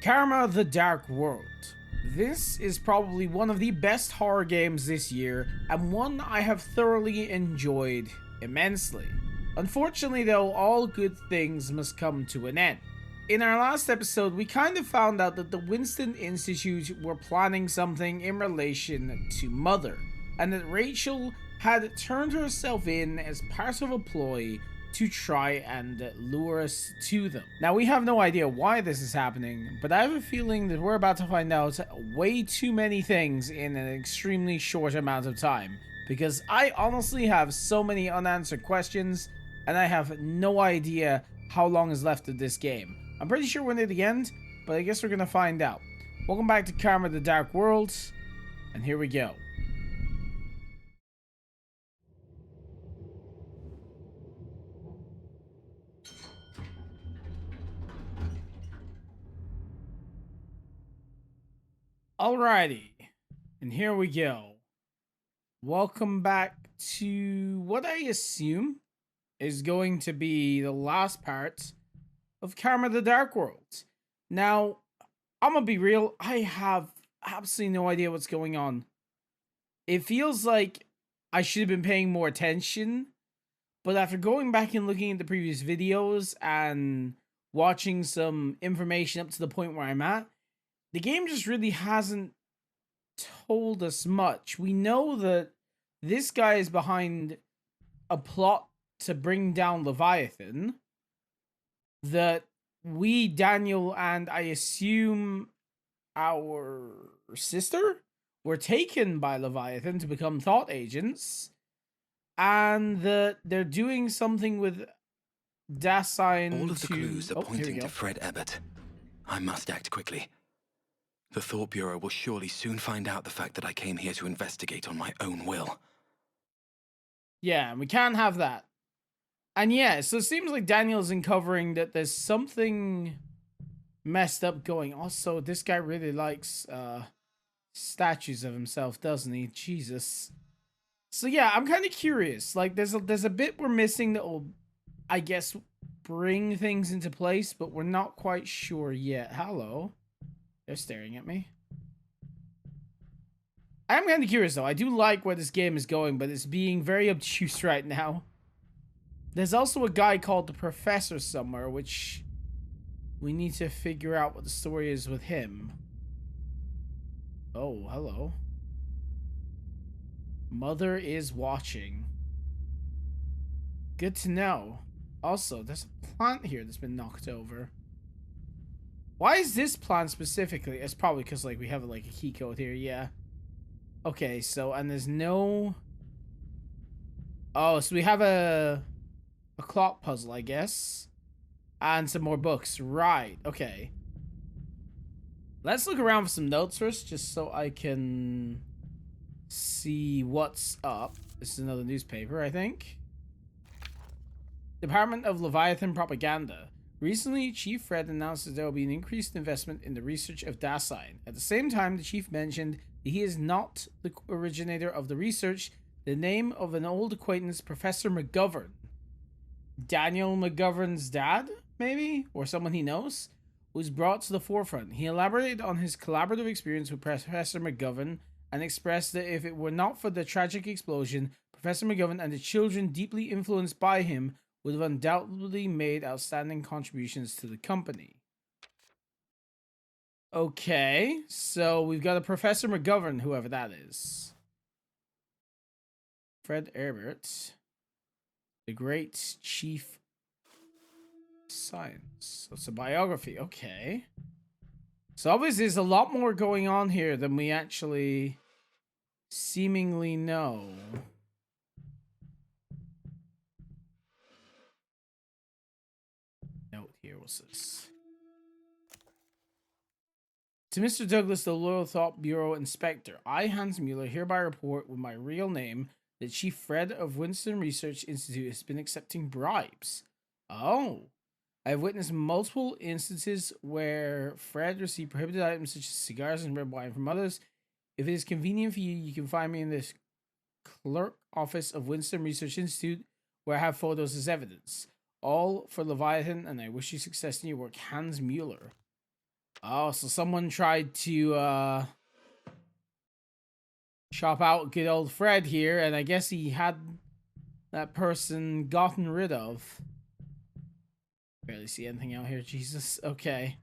Karma: The Dark World. This is probably one of the best horror games this year, and one I have thoroughly enjoyed immensely. Unfortunately, though, all good things must come to an end. In our last episode, we kind of found out that the Winston Institute were planning something in relation to Mother, and that Rachel had turned herself in as part of a ploy to try and lure us to them. Now, we have no idea why this is happening, but I have a feeling that we're about to find out way too many things in an extremely short amount of time, because I honestly have so many unanswered questions, and I have no idea how long is left of this game. I'm pretty sure we're near the end, but I guess we're gonna find out. Welcome back to Karma: The Dark World, and here we go. Alrighty, and here we go. Welcome back to what I assume is going to be the last part of Karma: The Dark World. Now, I'm gonna be real, I have absolutely no idea what's going on. It feels like I should have been paying more attention, but after going back and looking at the previous videos and watching some information up to the point where I'm at, the game just really hasn't told us much. We know that this guy is behind a plot to bring down Leviathan, that we, Daniel, and I assume our sister were taken by Leviathan to become thought agents, and that they're doing something with Dasein All of the to... clues are Oh, here we pointing go. to Fred Ebbett. I must act quickly. The Thought Bureau will surely soon find out the fact that I came here to investigate on my own will. Yeah, we can't have that. And yeah, so it seems like Daniel's uncovering that there's something messed up going. Also, this guy really likes statues of himself, doesn't he? Jesus. So yeah, I'm kind of curious. Like, there's a bit we're missing that will, I guess, bring things into place, but we're not quite sure yet. Hello. They're staring at me. I'm kind of curious, though. I do like where this game is going, but it's being very obtuse right now. There's also a guy called the Professor somewhere, which we need to figure out what the story is with him. Oh, hello. Mother is watching. Good to know. Also, there's a plant here that's been knocked over. Why is this plant specifically? It's probably because, like, we have, like, a key code here, yeah. Okay, so, and there's no... Oh, so we have a clock puzzle, I guess. And some more books. Right, okay. Let's look around for some notes first, just so I can see what's up. This is another newspaper, I think. Department of Leviathan Propaganda. Recently, Chief Fred announced that there will be an increased investment in the research of Dasein. At the same time, the chief mentioned that he is not the originator of the research. The name of an old acquaintance, Professor McGovern. Daniel McGovern's dad, maybe? Or someone he knows? Was brought to the forefront. He elaborated on his collaborative experience with Professor McGovern and expressed that if it were not for the tragic explosion, Professor McGovern and the children deeply influenced by him would have undoubtedly made outstanding contributions to the company. Okay, so we've got a Professor McGovern, whoever that is. Fred Ebbett, the great chief science. So it's a biography, okay. So obviously there's a lot more going on here than we actually seemingly know. Note here, what's this? To Mr. Douglas, the Loyal Thought Bureau Inspector, I, Hans Mueller, hereby report with my real name that Chief Fred of Winston Research Institute has been accepting bribes. Oh. I have witnessed multiple instances where Fred received prohibited items such as cigars and red wine from others. If it is convenient for you, you can find me in this clerk office of Winston Research Institute, where I have photos as evidence. All for Leviathan, and I wish you success in your work. Hans Mueller. Oh, so someone tried to shop out good old Fred here, and I guess he had that person gotten rid of. Barely see anything out here, Jesus. Okay.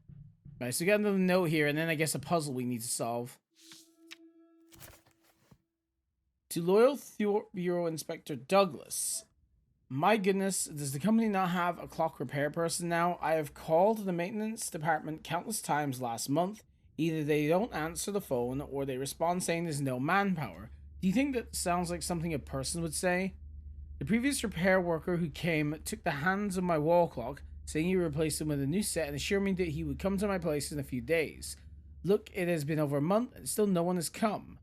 Right, so we got another note here, and then I guess a puzzle we need to solve. To loyal Bureau Inspector Douglas. My goodness, does the company not have a clock repair person now? I have called the maintenance department countless times last month. Either they don't answer the phone or they respond saying there's no manpower. Do you think that sounds like something a person would say? The previous repair worker who came took the hands of my wall clock, saying he replaced them with a new set and assured me that he would come to my place in a few days. Look, it has been over a month and still no one has come.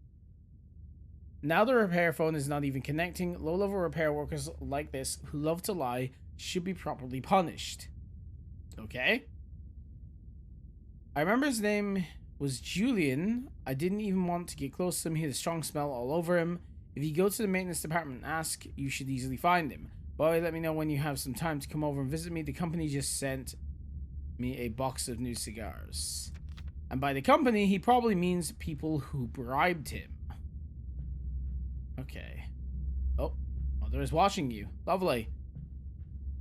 Now the repair phone is not even connecting. Low-level repair workers like this, who love to lie, should be properly punished. Okay. I remember his name was Julian. I didn't even want to get close to him. He had a strong smell all over him. If you go to the maintenance department and ask, you should easily find him. Boy, let me know when you have some time to come over and visit me. The company just sent me a box of new cigars. And by the company, he probably means people who bribed him. Okay. Oh, Mother is watching you. Lovely.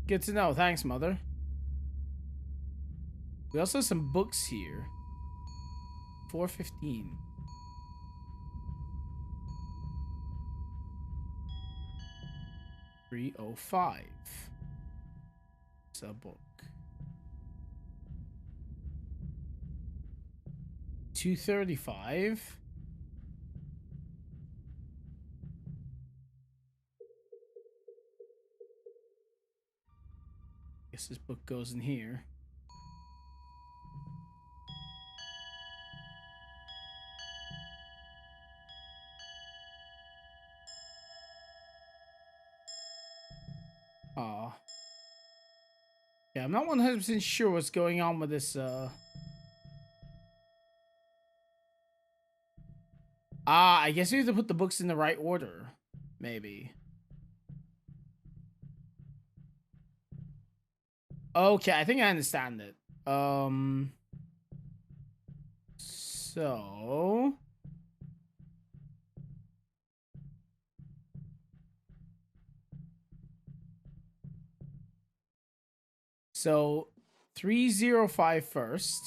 Good to know. Thanks, Mother. We also have some books here. 415. $305. It's a book. 235. Guess this book goes in here. Aw. Yeah, I'm not 100% sure what's going on with this, I guess we have to put the books in the right order. Maybe. Okay, I think I understand it. So... So, 305 first.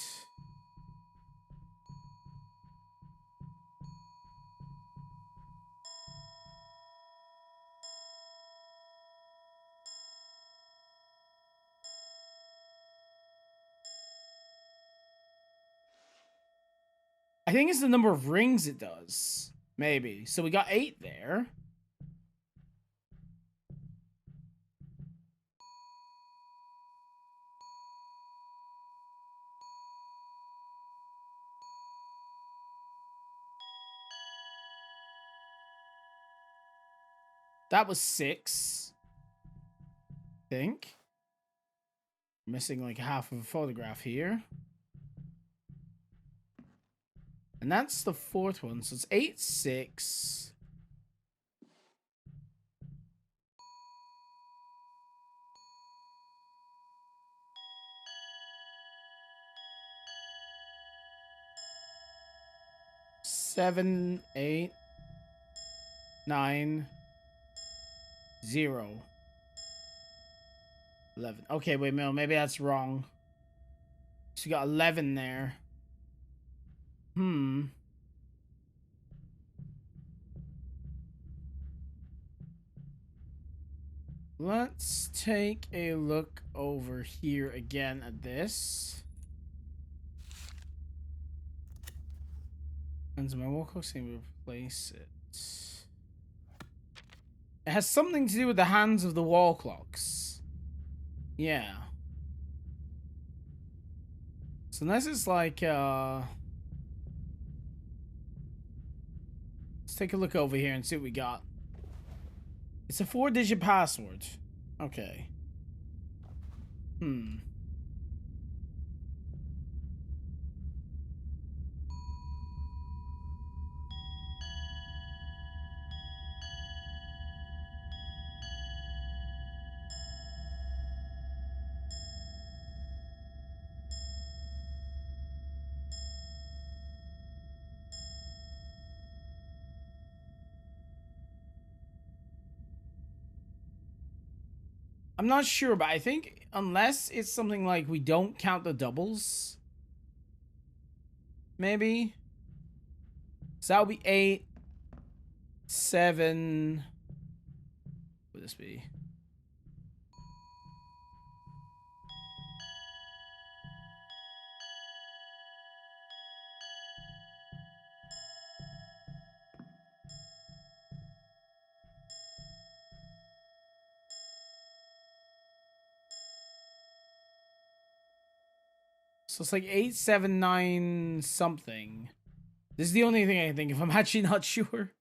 I think it's the number of rings it does. Maybe. So we got 8 there. That was 6. I think. Missing like half of a photograph here. And that's the 4th one. So it's 8, 6. Seven, 8, 9, 0, 11. Okay, wait, no, maybe that's wrong. So you got 11 there. Let's take a look over here again at this. And my wall clock saying replace it. It has something to do with the hands of the wall clocks. Yeah. So unless it's like, let's take a look over here and see what we got. It's a 4-digit password. Okay. I'm not sure, but I think unless it's something like we don't count the doubles, maybe. So that'll be 8, 7. What would this be? So it's like 8, 7, 9 something. This is the only thing I can think of. I'm actually not sure.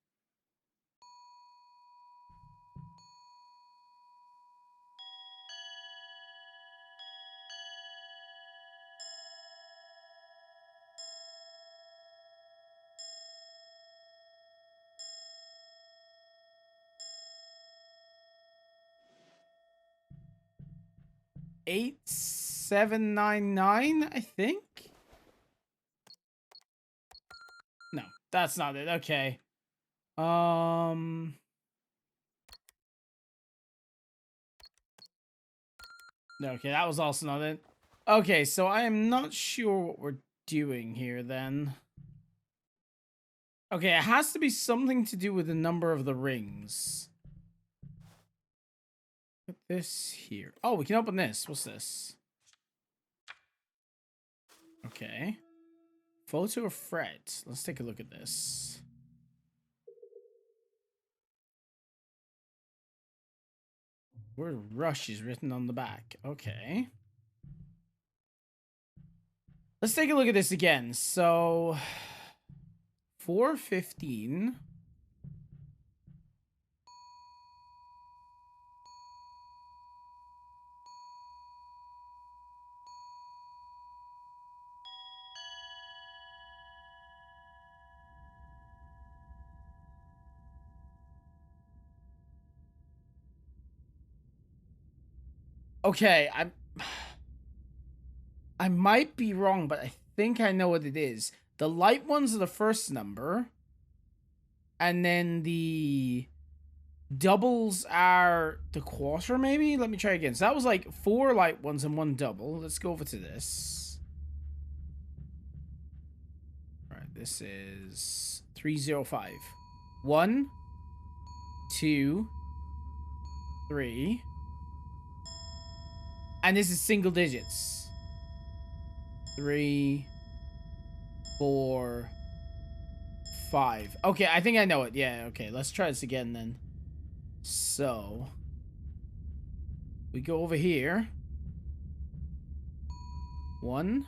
Eight, 7, 9, 9, I think? No, that's not it. Okay. Okay, that was also not it. Okay, so I am not sure what we're doing here then. Okay, it has to be something to do with the number of the rings. Put this here. Oh, we can open this. What's this? Okay. Photo of Fred. Let's take a look at this. Word Rush is written on the back. Okay. Let's take a look at this again. So, 415. Okay, I might be wrong, but I think I know what it is. The light ones are the first number. And then the doubles are the quarter, maybe? Let me try again. So that was like 4 light ones and 1 double. Let's go over to this. Alright, this is 305. 1, 2, 3. And this is single digits. 3, 4, 5. Okay, I think I know it. Yeah, okay. Let's try this again then. So, we go over here. 1.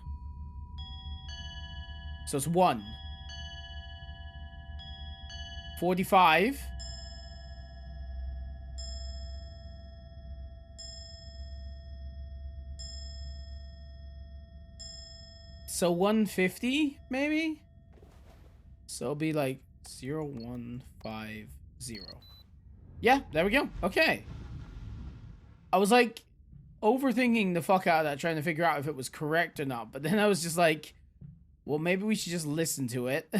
So it's 1. 45. So 150, maybe? So it'll be like 0150. Yeah, there we go. Okay. I was like overthinking the fuck out of that, trying to figure out if it was correct or not. But then I was just like, well, maybe we should just listen to it.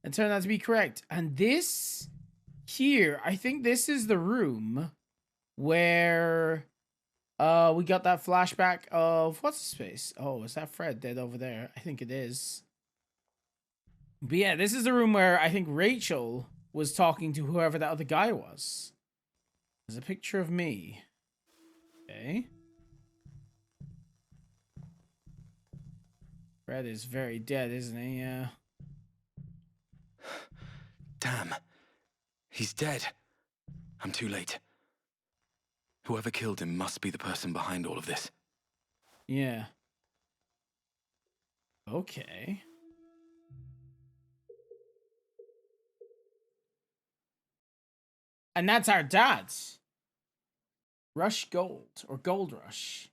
And turned out to be correct. And this here, I think this is the room where we got that flashback of what's his face? Oh, is that Fred dead over there? I think it is. But yeah, this is the room where I think Rachel was talking to whoever that other guy was. There's a picture of me. Okay. Fred is very dead, isn't he? Yeah. Damn. He's dead. I'm too late. Whoever killed him must be the person behind all of this. Yeah. Okay. And that's our dad's. Rush Gold, or Gold Rush.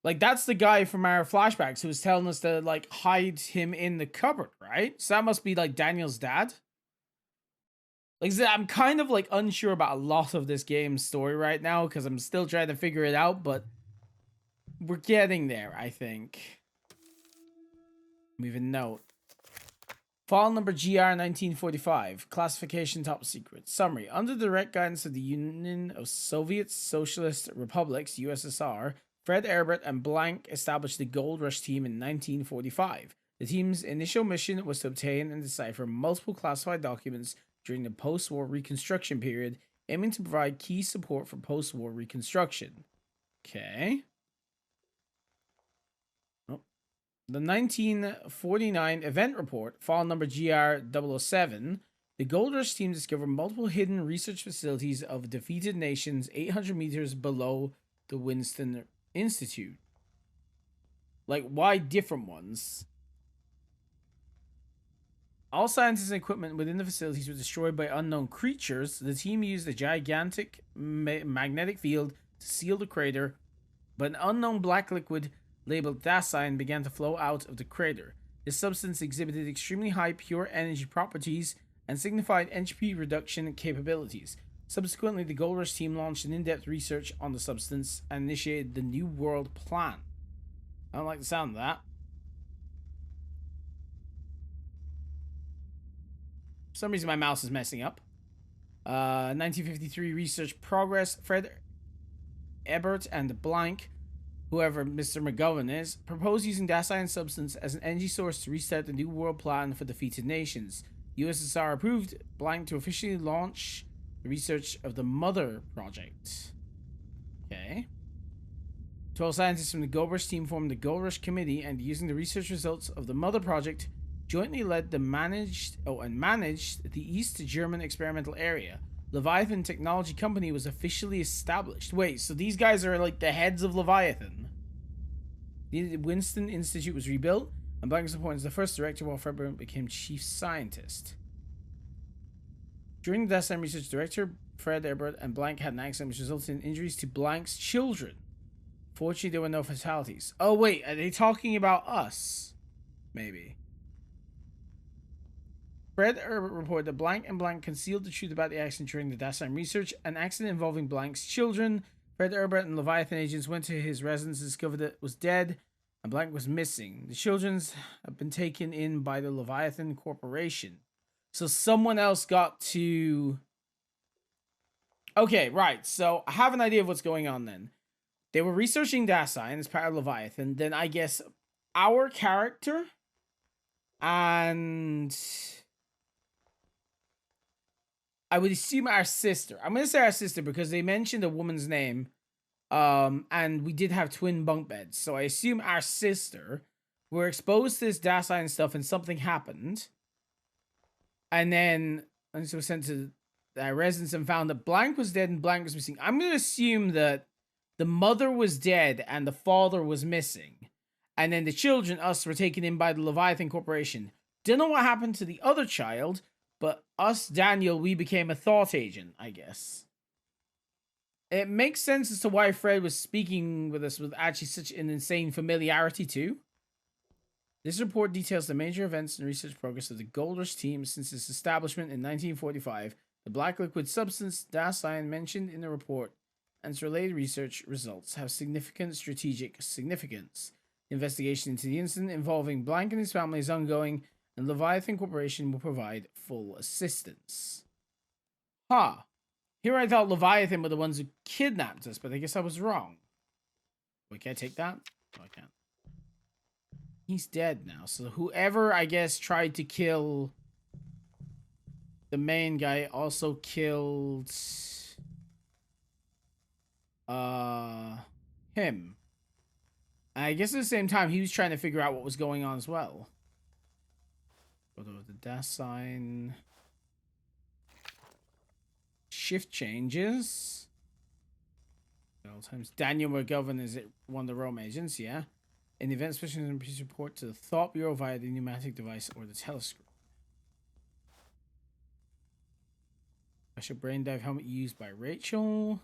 Like, that's the guy from our flashbacks who was telling us to, like, hide him in the cupboard, right? So that must be, like, Daniel's dad. Like I said, I'm kind of, like, unsure about a lot of this game's story right now, because I'm still trying to figure it out, but we're getting there, I think. Leave a note. File number GR 1945. Classification top secret. Summary. Under the direct guidance of the Union of Soviet Socialist Republics, USSR, Fred Erbert and Blank established the Gold Rush team in 1945. The team's initial mission was to obtain and decipher multiple classified documents during the post-war reconstruction period, aiming to provide key support for post-war reconstruction. Okay. The 1949 event report, file number GR007, the Gold Rush team discovered multiple hidden research facilities of defeated nations 800 meters below the Winston Institute. Like, why different ones? All scientists and equipment within the facilities were destroyed by unknown creatures. The team used a gigantic magnetic field to seal the crater, but an unknown black liquid labeled Dasein began to flow out of the crater. This substance exhibited extremely high pure energy properties and signified entropy reduction capabilities. Subsequently, the Gold Rush team launched an in-depth research on the substance and initiated the New World Plan. I don't like the sound of that. For some reason, my mouse is messing up. 1953 research progress. Fred Ebert and Blank, whoever Mr. McGovern is, proposed using Dasein substance as an energy source to restart the New World Plan for defeated nations. USSR approved Blank to officially launch the research of the Mother Project. Okay. 12 scientists from the Gold Rush team formed the Gold Rush Committee, and using the research results of the Mother Project, jointly led the managed the East German experimental area. Leviathan Technology Company was officially established. Wait, so these guys are like the heads of Leviathan. The Winston Institute was rebuilt, and Blank was appointed as the first director, while Fred became chief scientist. During the Dasein research, director Fred Ebert and Blank had an accident which resulted in injuries to Blank's children. Fortunately, there were no fatalities. Oh wait, are they talking about us? Maybe. Fred Erbert reported that Blank concealed the truth about the accident during the Dasein research. An accident involving Blank's children. Fred Erbert and Leviathan agents went to his residence and discovered that it was dead, and Blank was missing. The children have been taken in by the Leviathan Corporation. So someone else got to... Okay, right. So I have an idea of what's going on then. They were researching Dasein as part of Leviathan. Then I guess our character and... I would assume our sister. I'm going to say our sister because they mentioned a woman's name. And we did have twin bunk beds. So I assume our sister were exposed to this Dasein stuff and something happened. And then I was sent to the residence and found that Blank was dead and Blank was missing. I'm going to assume that the mother was dead and the father was missing. And then the children, us, were taken in by the Leviathan Corporation. Don't know what happened to the other child. But us, Daniel, we became a thought agent, I guess. It makes sense as to why Fred was speaking with us with actually such an insane familiarity, too. This report details the major events and research progress of the Gold Rush team since its establishment in 1945. The black liquid substance, Dasein, mentioned in the report, and its related research results have significant strategic significance. The investigation into the incident involving Blank and his family is ongoing, and Leviathan Corporation will provide full assistance. Huh. Here I thought Leviathan were the ones who kidnapped us, but I guess I was wrong. Wait, can I take that? No, I can't. He's dead now, so whoever, I guess, tried to kill the main guy also killed... him. I guess at the same time, he was trying to figure out what was going on as well. Photo of the Dasein. Shift changes. Times Daniel McGovern is one of the Rome agents, yeah. In the event, especially in the report to the Thought Bureau via the pneumatic device or the telescope. Special brain dive helmet used by Rachel.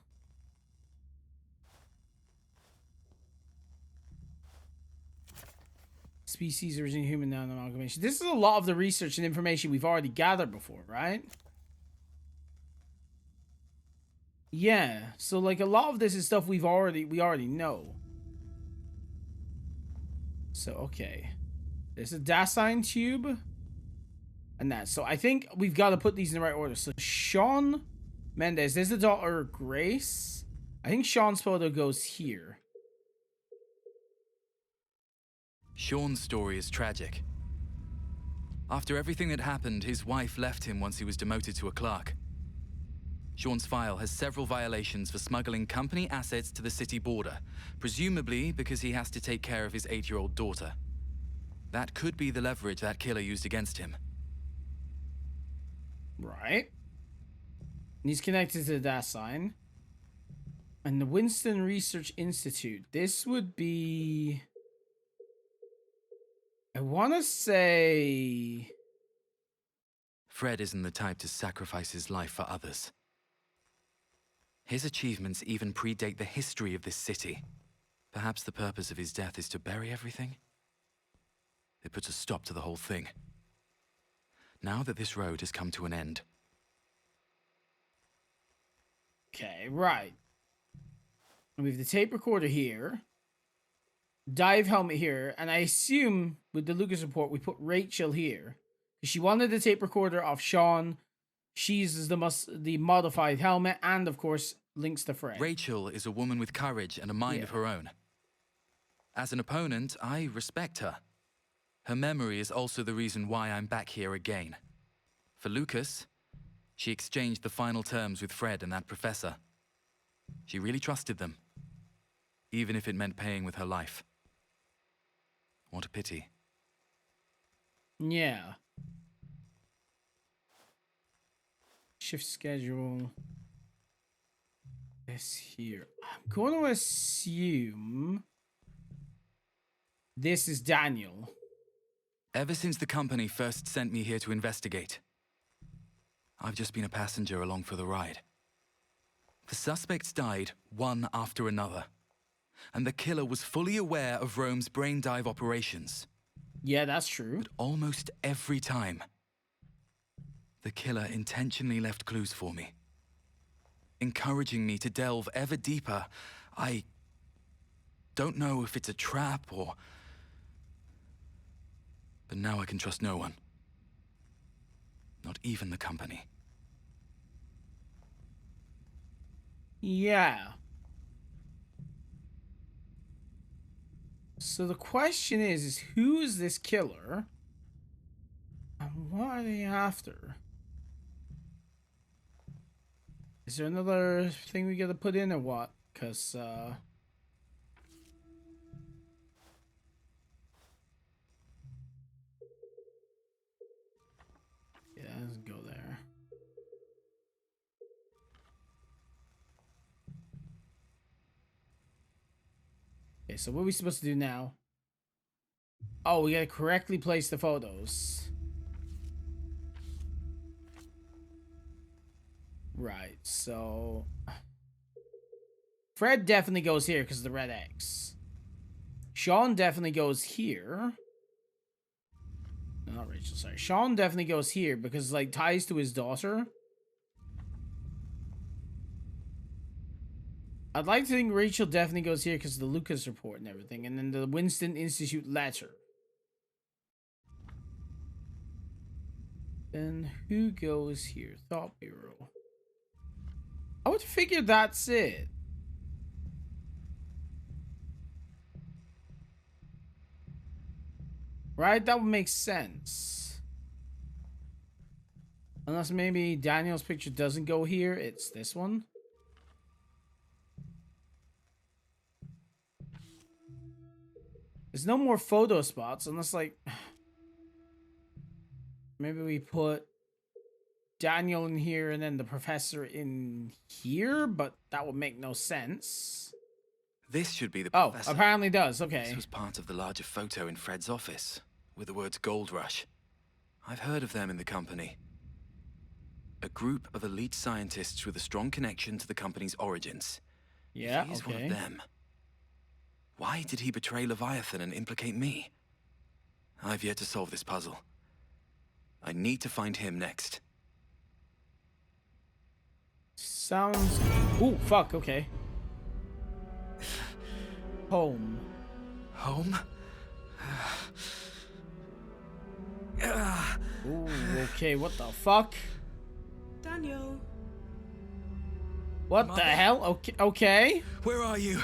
Species originally human, now an amalgamation. This is a lot of the research and information we've already gathered before, right? Yeah, so like a lot of this is stuff we already know. So okay, there's a Dasein tube. and that. So I think we've got to put these in the right order. So Sean Mendez, there's the daughter Grace. I think Sean's photo goes here. Sean's story is tragic. After everything that happened, his wife left him once he was demoted to a clerk. Sean's file has several violations for smuggling company assets to the city border, presumably because he has to take care of his 8-year-old daughter. That could be the leverage that killer used against him. Right. And he's connected to that sign. And the Winston Research Institute. This would be... I want to say... Fred isn't the type to sacrifice his life for others. His achievements even predate the history of this city. Perhaps the purpose of his death is to bury everything? It puts a stop to the whole thing. Now that this road has come to an end. Okay, right. And we have the tape recorder here. Dive helmet here. And I assume with the Lucas report, we put Rachel here. She wanted the tape recorder of Sean. She's the modified helmet. And, of course, links to Fred. Rachel is a woman with courage and a mind of her own. As an opponent, I respect her. Her memory is also the reason why I'm back here again. For Lucas, she exchanged the final terms with Fred and that professor. She really trusted them, even if it meant paying with her life. What a pity. Yeah. Shift schedule. This here. I'm going to assume this is Daniel. Ever since the company first sent me here to investigate, I've just been a passenger along for the ride. The suspects died one after another, and the killer was fully aware of Rome's brain dive operations. Yeah, that's true. But almost every time, the killer intentionally left clues for me, encouraging me to delve ever deeper. I don't know if it's a trap or... But now I can trust no one. Not even the company. Yeah. So the question is who is this killer? And what are they after? Is there another thing we gotta put in or what? Because, yeah, it doesn't go there. Okay, so what are we supposed to do now? Oh, we gotta correctly place the photos. Right, so... Fred definitely goes here because of the red X. Sean definitely goes here. No, not Rachel, sorry. Sean definitely goes here because, like, ties to his daughter. I'd like to think Rachel definitely goes here because of the Lucas report and everything. And then the Winston Institute letter. Then who goes here? Thought Bureau. I would figure that's it. Right? That would make sense. Unless maybe Daniel's picture doesn't go here. It's this one. There's no more photo spots unless, like... Maybe we put Daniel in here and then the professor in here, but that would make no sense. This should be the Oh, professor. apparently does. Okay. This was part of the larger photo in Fred's office, with the words Gold Rush. I've heard of them in the company. A group of elite scientists with a strong connection to the company's origins. Yeah, If he's okay. one of them, why did he betray Leviathan and implicate me? I've yet to solve this puzzle. I need to find him next. Sounds... Ooh, fuck, okay. Home. Home? Ooh, okay, what the fuck? Daniel. What the Mother? hell? Okay. Where are you?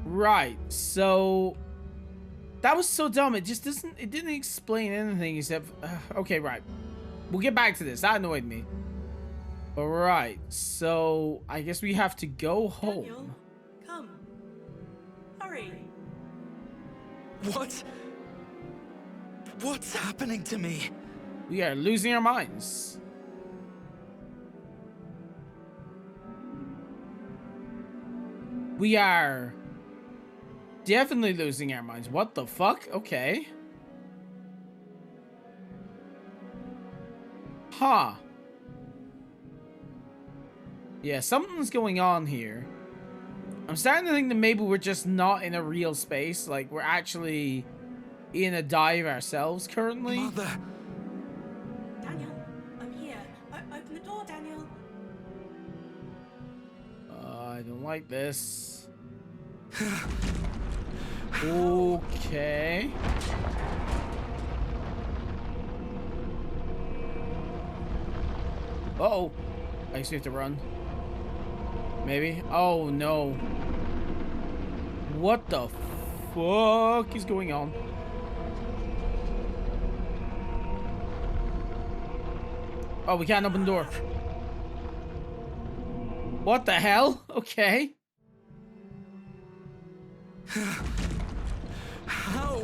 Right, so that was so dumb. It just didn't explain anything except okay, right. We'll get back to this. That annoyed me. All right, so I guess we have to go home. Daniel, come. Hurry. What? What's happening to me? We are losing our minds. We are definitely losing our minds. What the fuck? Okay. Huh. Yeah, something's going on here. I'm starting to think that maybe we're just not in a real space. Like, we're actually in a dive ourselves currently. Mother. Daniel, I'm here. Open the door, Daniel. I don't like this. Okay. Uh-oh. I guess we have to run. Maybe? Oh, no. What the fuck is going on? Oh, we can't open the door. What the hell? Okay. How?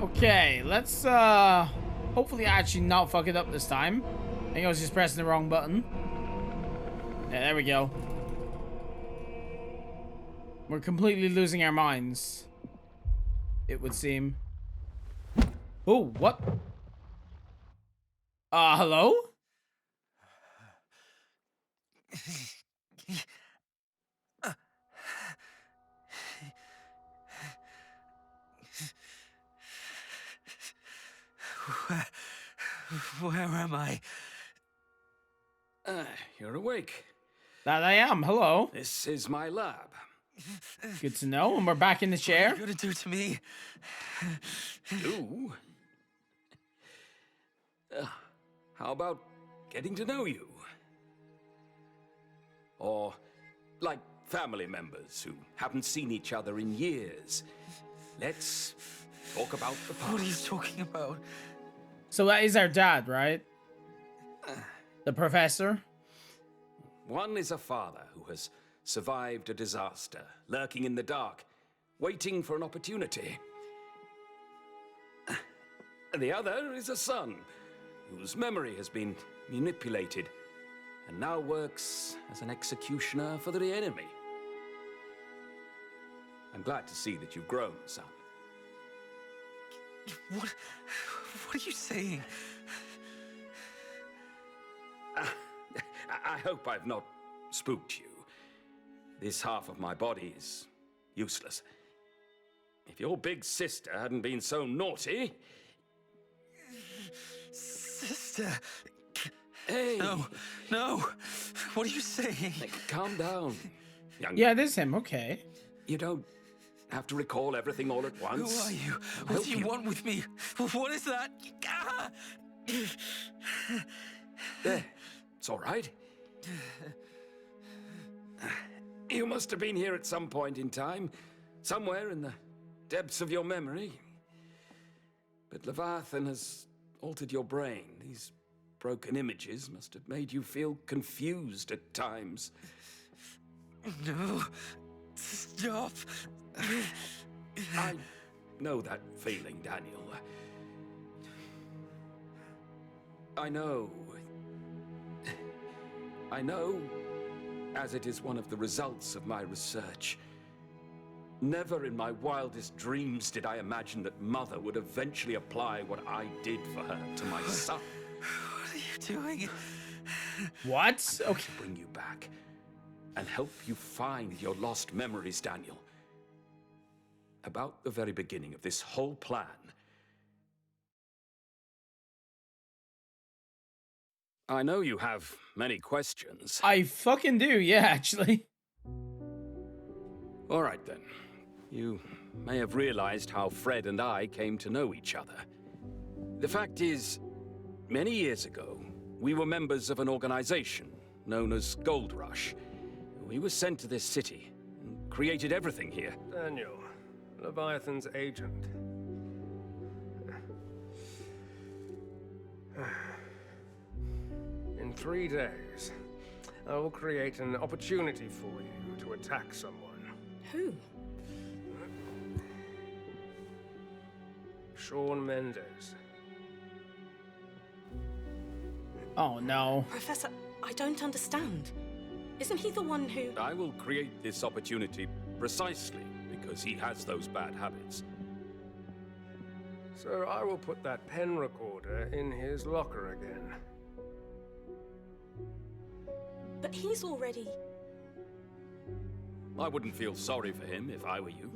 Okay, let's hopefully actually not fuck it up this time. I think I was just pressing the wrong button. Yeah, there we go. We're completely losing our minds, it would seem. Oh, what? Hello? Where am I? You're awake. That I am. Hello. This is my lab. Good to know. And we're back in the chair. What are you gonna do to me? You? How about getting to know you? Or like family members who haven't seen each other in years. Let's talk about the past. What are you talking about? So that is our dad, right? The professor? One is a father who has survived a disaster, lurking in the dark, waiting for an opportunity. The other is a son, whose memory has been manipulated, and now works as an executioner for the enemy. I'm glad to see that you've grown, son. What are you saying? I hope I've not spooked you. This half of my body is useless. If your big sister hadn't been so naughty... Sister. Hey! No. What are you saying? Calm down, young... Yeah, it is him. Okay. You don't have to recall everything all at once. Who are you? What do you want with me? What is that? Ah! There. It's all right. You must have been here at some point in time, somewhere in the depths of your memory. But Leviathan has altered your brain. These broken images must have made you feel confused at times. No. Stop. I know that feeling, Daniel. I know, as it is one of the results of my research. Never in my wildest dreams did I imagine that Mother would eventually apply what I did for her to my son. What are you doing? What? Okay. To bring you back and help you find your lost memories, Daniel. About the very beginning of this whole plan, I know you have many questions. I fucking do. Yeah, actually. All right, then. You may have realized how Fred and I came to know each other. The fact is, many years ago, we were members of an organization known as Gold Rush. We were sent to this city and created everything here. Daniel, Leviathan's agent. In 3 days, I will create an opportunity for you to attack someone. Who? Shawn Mendes. Oh no. Professor, I don't understand. Isn't he the one who... I will create this opportunity precisely because he has those bad habits. So I will put that pen recorder in his locker again. But he's already... I wouldn't feel sorry for him if I were you.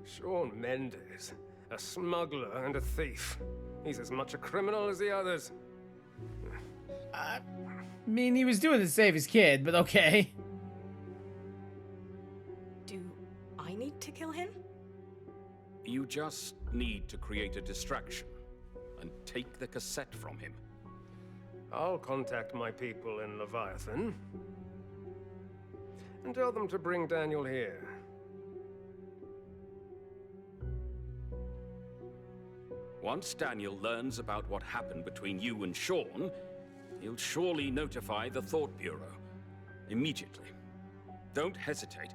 Shawn Mendes, a smuggler and a thief. He's as much a criminal as the others. I mean, he was doing it to save his kid, but okay. Do I need to kill him? You just need to create a distraction and take the cassette from him. I'll contact my people in Leviathan and tell them to bring Daniel here. Once Daniel learns about what happened between you and Shawn, he'll surely notify the Thought Bureau. Immediately. Don't hesitate.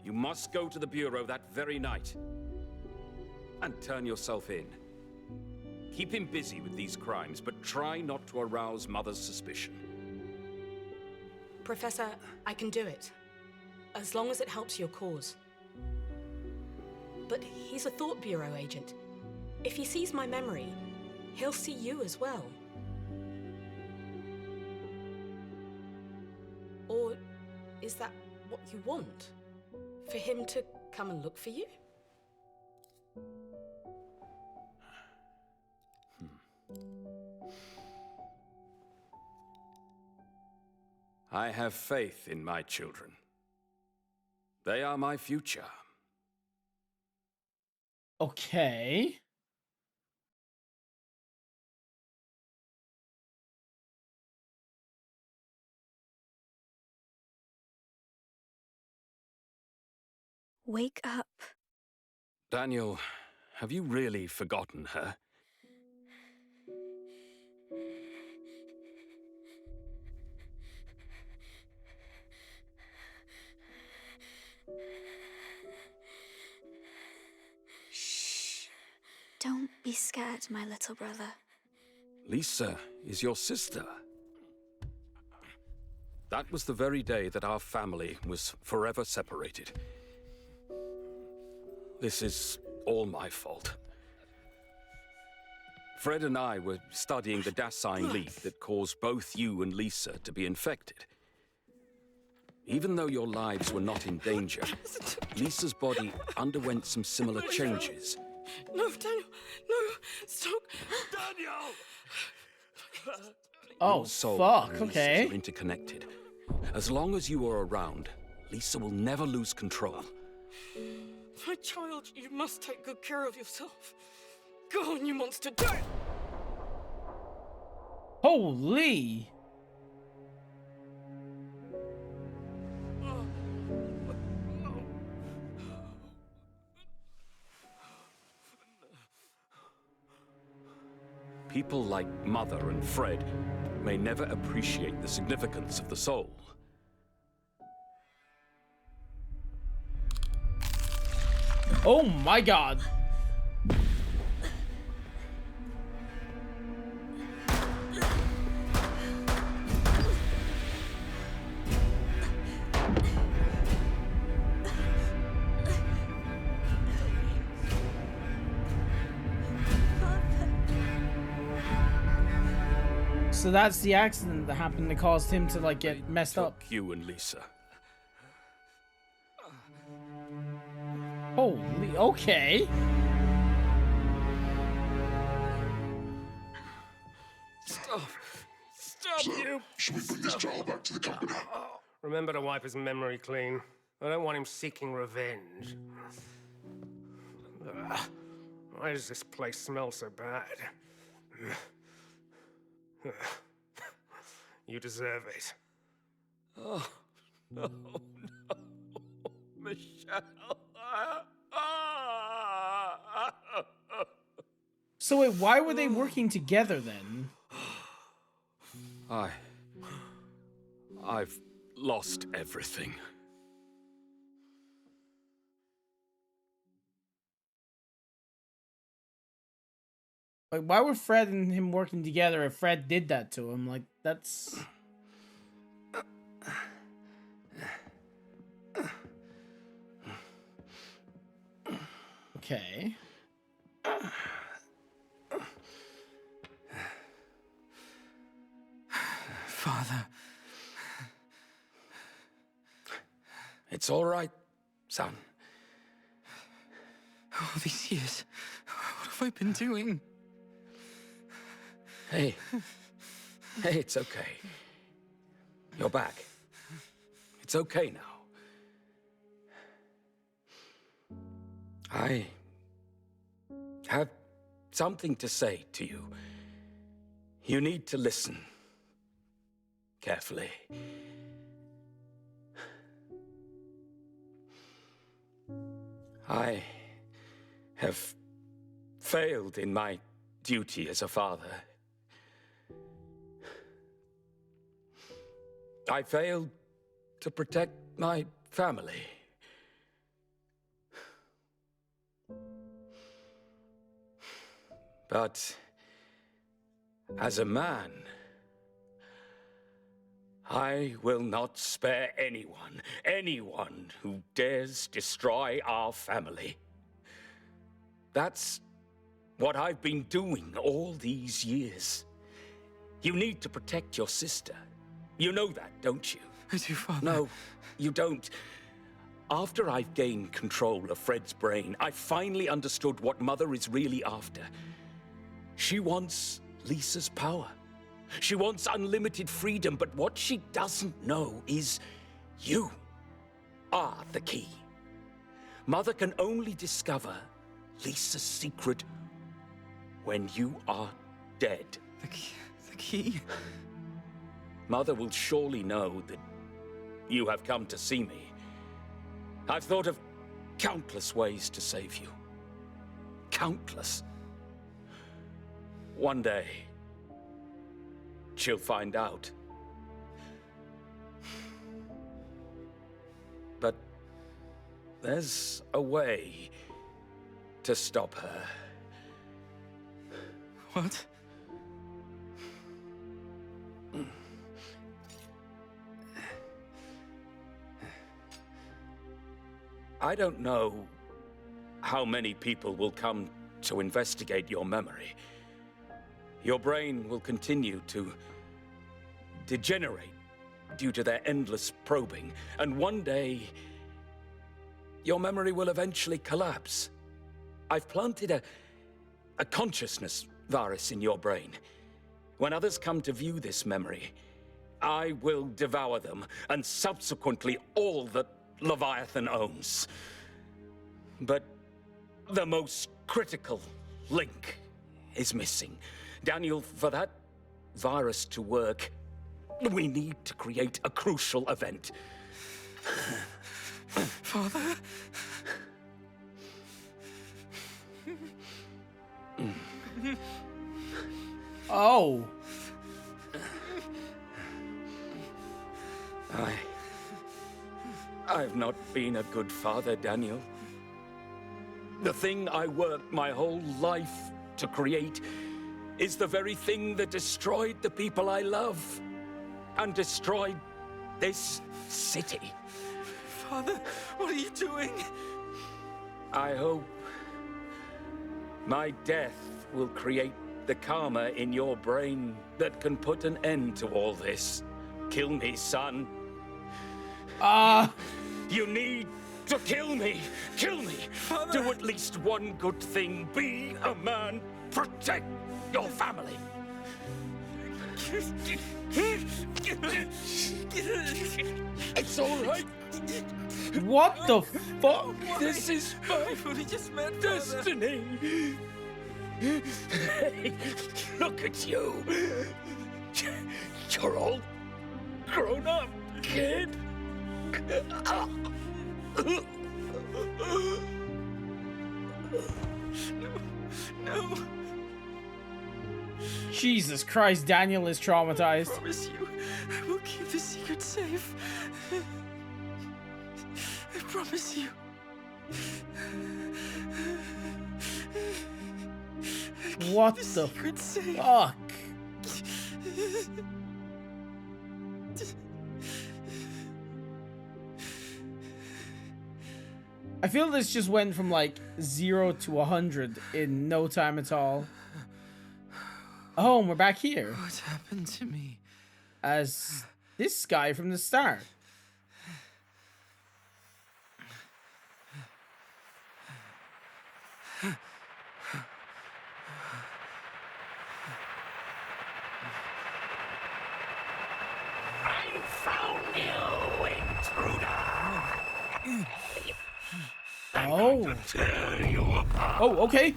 You must go to the Bureau that very night. And turn yourself in. Keep him busy with these crimes, but try not to arouse Mother's suspicion. Professor, I can do it. As long as it helps your cause. But he's a Thought Bureau agent. If he sees my memory, he'll see you as well. Or is that what you want? For him to come and look for you? I have faith in my children. They are my future. Okay. Wake up. Daniel, have you really forgotten her? Shh. Don't be scared, my little brother. Lisa is your sister. That was the very day that our family was forever separated. This is all my fault. Fred and I were studying the Dasein leak that caused both you and Lisa to be infected. Even though your lives were not in danger, Lisa's body underwent some similar changes. No, Daniel! No! Stop! Daniel! Oh, Your soul fuck, and Lisa's okay. are interconnected. As long as you are around, Lisa will never lose control. My child, you must take good care of yourself. Go on, you monster! Don't! Holy! People like Mother and Fred may never appreciate the significance of the soul. Oh my god! So that's the accident that happened that caused him to like get messed up. You and Lisa. Holy, okay. Stop! Stop, you! Should we bring this child back to the company? Remember to wipe his memory clean. I don't want him seeking revenge. Ugh. Why does this place smell so bad? Ugh. You deserve it. Oh, no, no. Michelle. So wait, why were they working together then? I've lost everything. Like, why were Fred and him working together if Fred did that to him? Like, that's... Okay. Father. It's all right, son. All these years, what have I been doing? Hey, it's okay. You're back. It's okay now. I have something to say to you. You need to listen carefully. I have failed in my duty as a father. I failed to protect my family. But as a man, I will not spare anyone who dares destroy our family. That's what I've been doing all these years. You need to protect your sister. You know that, don't you? I do, Father. No, you don't. After I've gained control of Fred's brain, I finally understood what Mother is really after. She wants Lisa's power. She wants unlimited freedom, but what she doesn't know is you are the key. Mother can only discover Lisa's secret when you are dead. The key? Mother will surely know that you have come to see me. I've thought of countless ways to save you. Countless. One day, she'll find out. But there's a way to stop her. What? I don't know how many people will come to investigate your memory. Your brain will continue to degenerate due to their endless probing, and one day, your memory will eventually collapse. I've planted a consciousness virus in your brain. When others come to view this memory, I will devour them, and subsequently all that Leviathan owns. But the most critical link is missing. Daniel, for that virus to work, we need to create a crucial event. Father? Oh. I've not been a good father, Daniel. The thing I worked my whole life to create is the very thing that destroyed the people I love and destroyed this city. Father, what are you doing? I hope my death will create the karma in your brain that can put an end to all this. Kill me, son. You need to kill me. Kill me. Father. Do at least one good thing. Be a man. Protect your family. It's all right. What the fuck? This is my only just met destiny. Hey, look at you. You're all grown up, kid. No. Jesus Christ, Daniel is traumatized. I promise you, I will keep the secret safe. I promise you. What The the secret safe. fuck? I feel this just went from like 0 to 100 in no time at all. Oh, and we're back here What happened to me? as this guy from the start. Oh. Oh, okay.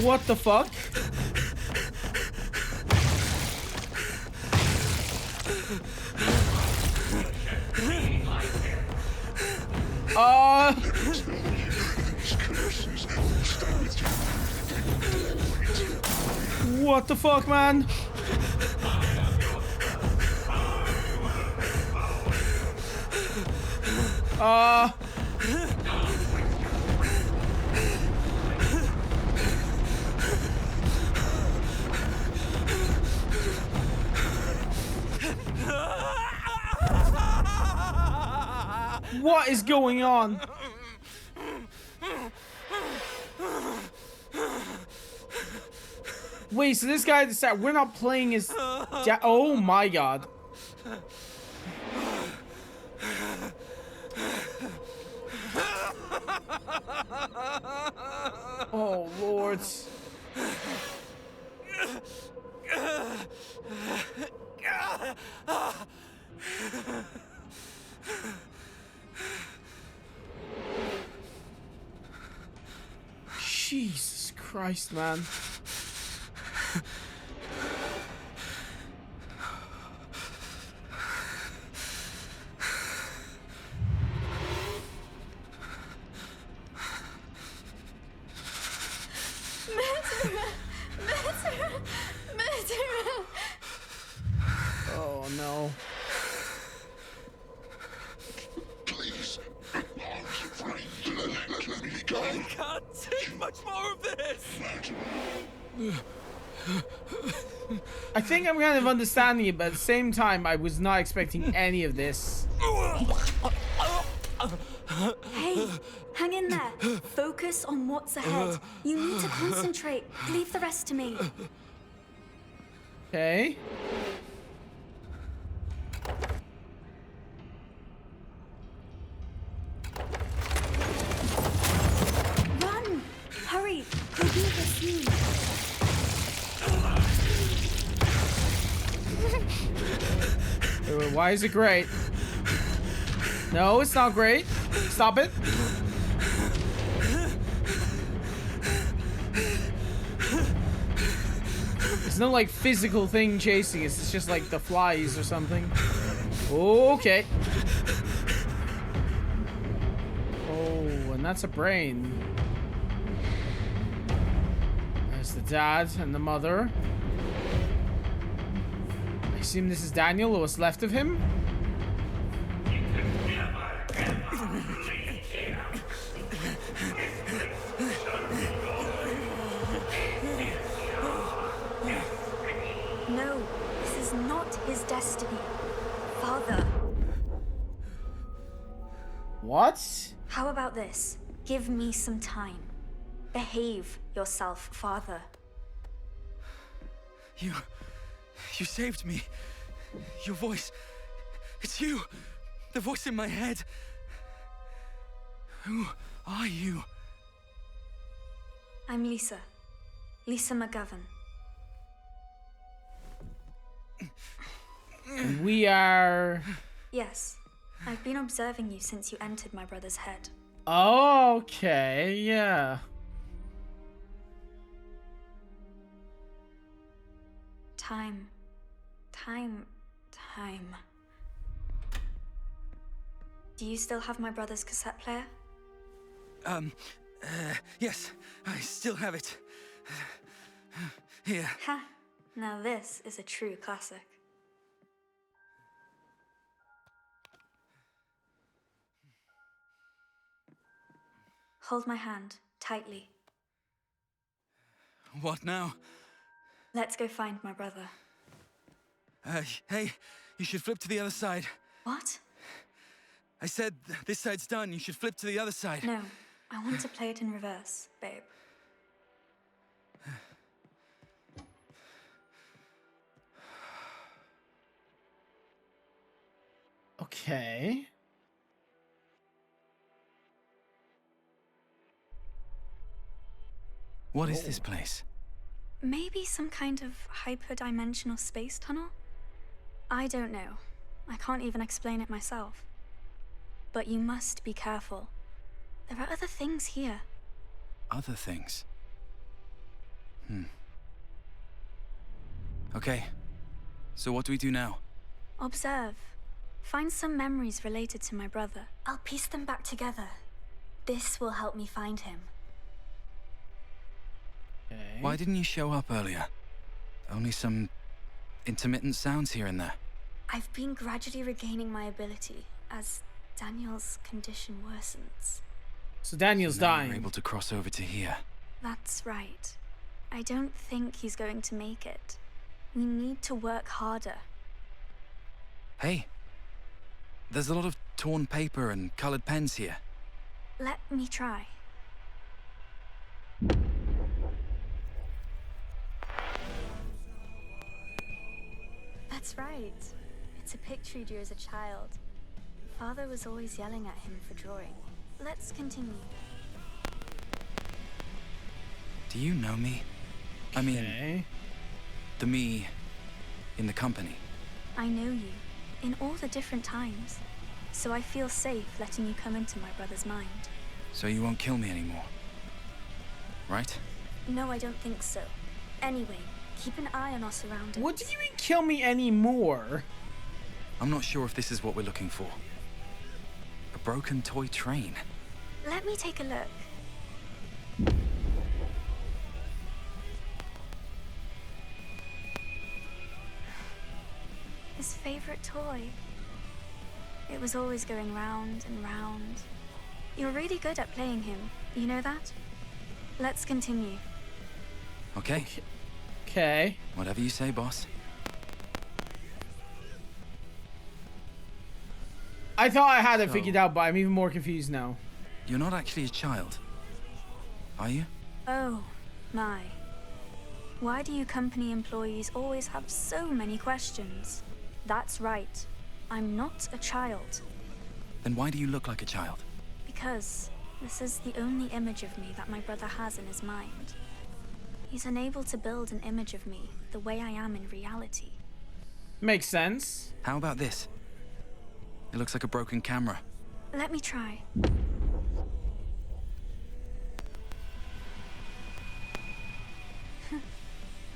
What the fuck? What the fuck, man? What is going on? Wait, so this guy decided we're not playing as oh my god. Oh lord. Jesus Christ, man. Oh no. Please, let me go. I can't take much more of this. I think I'm kind of understanding it, but at the same time, I was not expecting any of this. Hey, hang in there. Focus on what's ahead. You need to concentrate. Leave the rest to me. Okay. Run! Hurry! You'll be here soon. Wait, why is it great? No, it's not great. Stop it. It's no like physical thing chasing us. It's just like the flies or something. Okay. Oh, and that's a brain. There's the dad and the mother. I assume this is Daniel or what's left of him. No, this is not his destiny. Father. What? How about this? Give me some time. Behave yourself, Father. You saved me. Your voice. It's you. The voice in my head. Who are you? I'm Lisa. Lisa McGovern. We are... Yes. I've been observing you since you entered my brother's head. Okay, yeah. Time. Do you still have my brother's cassette player? Yes, I still have it. Here. Ha! Now this is a true classic. Hold my hand, tightly. What now? Let's go find my brother. Hey, you should flip to the other side. What? I said this side's done, you should flip to the other side. No, I want to play it in reverse, babe. Okay. What is this place? Maybe some kind of hyperdimensional space tunnel? I don't know. I can't even explain it myself. But you must be careful. There are other things here. Other things? Okay. So what do we do now? Observe. Find some memories related to my brother. I'll piece them back together. This will help me find him. Okay. Why didn't you show up earlier? Only some intermittent sounds here and there. I've been gradually regaining my ability as Daniel's condition worsens. So Daniel's Now dying. we're able to cross over to here. That's right. I don't think he's going to make it. We need to work harder. Hey, there's a lot of torn paper and colored pens here. Let me try. That's right. It's a picture he drew as a child. Father was always yelling at him for drawing. Let's continue. Do you know me? I mean, Okay. the me in the company. I know you, in all the different times. So I feel safe letting you come into my brother's mind. So you won't kill me anymore. Right? No, I don't think so. Anyway, keep an eye on our surroundings. What do you mean kill me anymore? I'm not sure if this is what we're looking for. A broken toy train. Let me take a look. His favorite toy. It was always going round and round. You're really good at playing him. You know that? Let's continue. Okay? Okay. Whatever you say, boss. I thought I had it So- figured out, but I'm even more confused now. You're not actually a child. Are you? Oh, my. Why do you company employees always have so many questions? That's right. I'm not a child. Then why do you look like a child? Because this is the only image of me that my brother has in his mind. He's unable to build an image of me the way I am in reality. Makes sense. How about this? It looks like a broken camera. Let me try.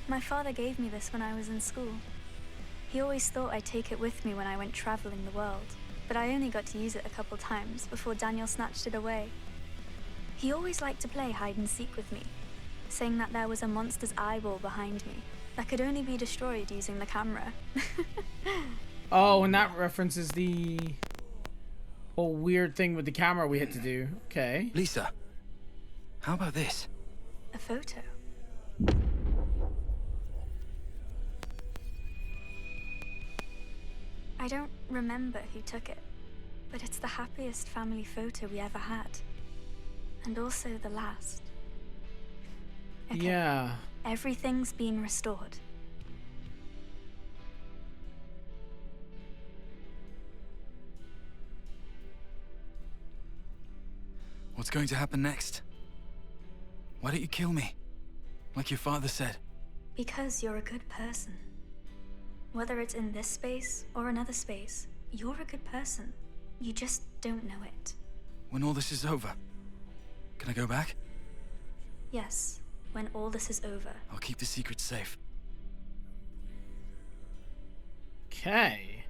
My father gave me this when I was in school. He always thought I'd take it with me when I went traveling the world, but I only got to use it a couple times before Daniel snatched it away. He always liked to play hide and seek with me, saying that there was a monster's eyeball behind me that could only be destroyed using the camera. Oh, and that references the whole weird thing with the camera we had to do. Okay. Lisa, how about this? A photo. I don't remember who took it, but it's the happiest family photo we ever had. And also the last. Okay, Yeah. everything's been restored. What's going to happen next? Why don't you kill me? Like your father said. Because you're a good person. Whether it's in this space or another space, you're a good person. You just don't know it. When all this is over, can I go back? Yes, when all this is over. I'll keep the secret safe. Okay.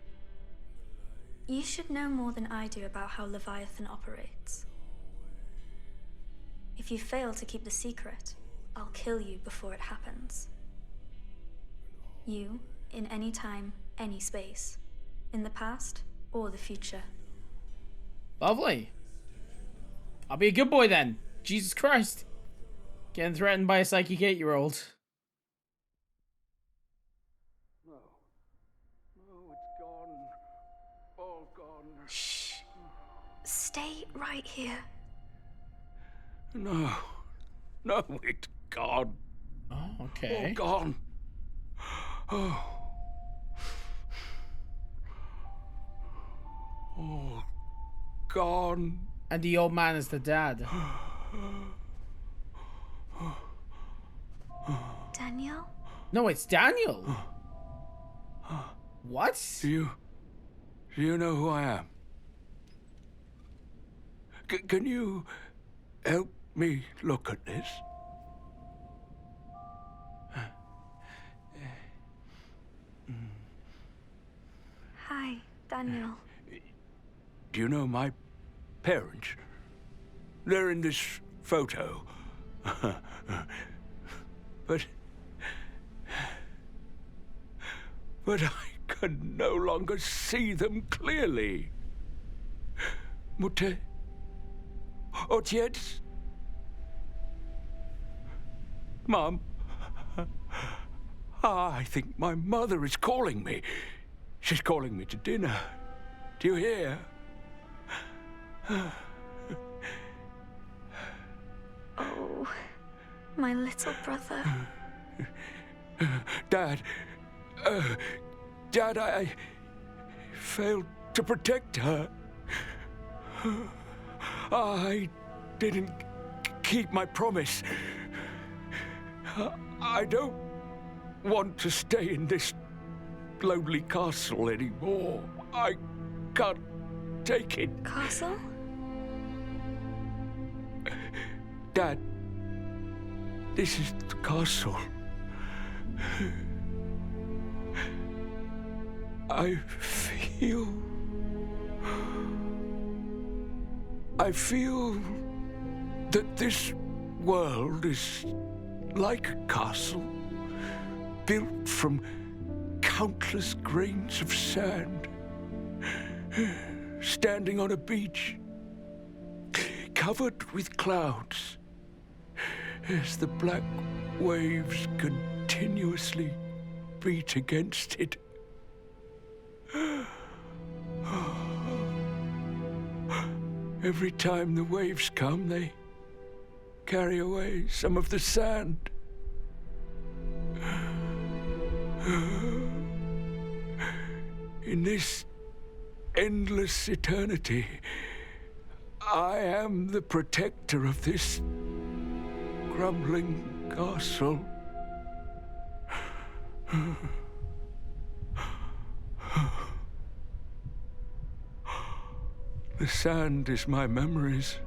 You should know more than I do about how Leviathan operates. If you fail to keep the secret, I'll kill you before it happens. You, in any time, any space. In the past or the future. Lovely. I'll be a good boy then. Jesus Christ. Getting threatened by a psychic 8-year-old. No. No, it's gone. All gone. Shh. Stay right here. No. No, it's gone. Oh, okay. All gone. Oh. All gone. And the old man is the dad. Daniel? No, it's Daniel. What? Do you know who I am? Can you help me look at this? Hi, Daniel. Do you know my parents? They're in this photo. But I can no longer see them clearly. Mutter? Ojciec? Mom? I think my mother is calling me. She's calling me to dinner. Do you hear? Oh, my little brother. Dad, I failed to protect her. I didn't keep my promise. I don't want to stay in this lonely castle anymore. I can't take it. Castle? Dad, this is the castle. I feel that this world is like a castle, built from countless grains of sand, standing on a beach, covered with clouds, as the black waves continuously beat against it. Every time the waves come, they carry away some of the sand. In this endless eternity, I am the protector of this crumbling castle. The sand is my memories.